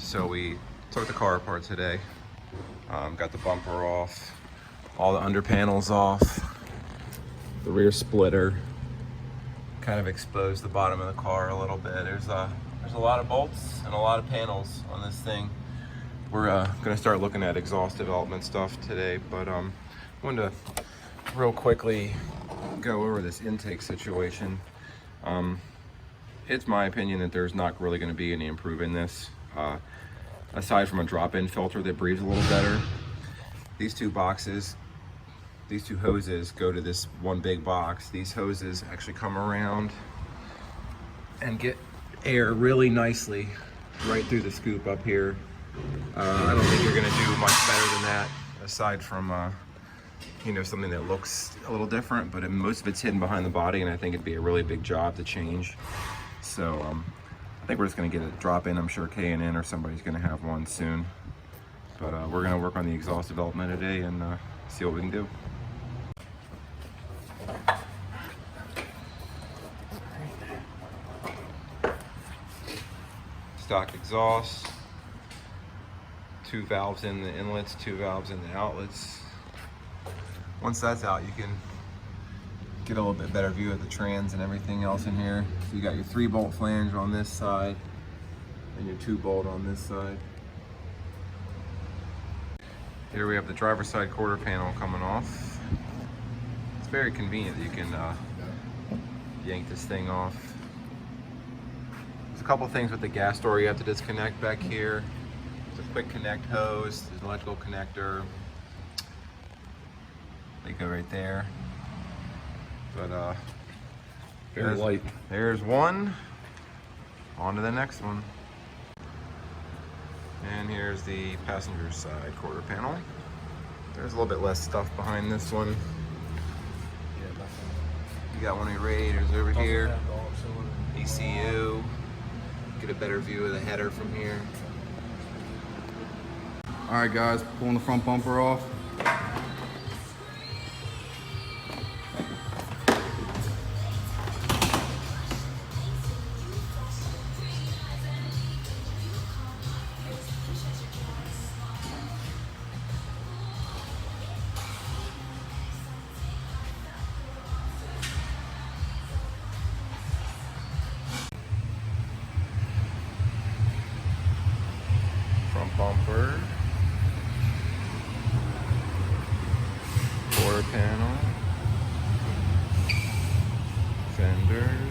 So we took the car apart today. Got the bumper off, all the under panels off, the rear splitter. Kind of exposed the bottom of the car a little bit. There's a lot of bolts and a lot of panels on this thing. We're gonna start looking at exhaust development stuff today, but wanted to real quickly go over this intake situation. It's my opinion that there's not really going to be any improvement in this, aside from a drop-in filter that breathes a little better. These two hoses go to this one big box. These hoses actually come around and get air really nicely right through the scoop up here. I don't think you're going to do much better than that, aside from something that looks a little different, but most of it's hidden behind the body, and I think it'd be a really big job to change. So I think we're just going to get a drop in. I'm sure K&N or somebody's going to have one soon, but we're going to work on the exhaust development today and see what we can do. Stock exhaust, 2 valves in the inlets, 2 valves in the outlets. Once that's out, you can get a little bit better view of the trans and everything else in here. So you got your 3-bolt flange on this side and your 2-bolt on this side. Here we have the driver's side quarter panel coming off. It's very convenient that you can yank this thing off. There's a couple things with the gas door you have to disconnect back here. There's a quick connect hose, there's an electrical connector. They go right there. But very light. There's one. On to the next one. And here's the passenger side quarter panel. There's a little bit less stuff behind this one. You got one of your radiators over here. ECU. Get a better view of the header from here. All right, guys, pulling the front bumper off. Front bumper, quarter panel, fenders,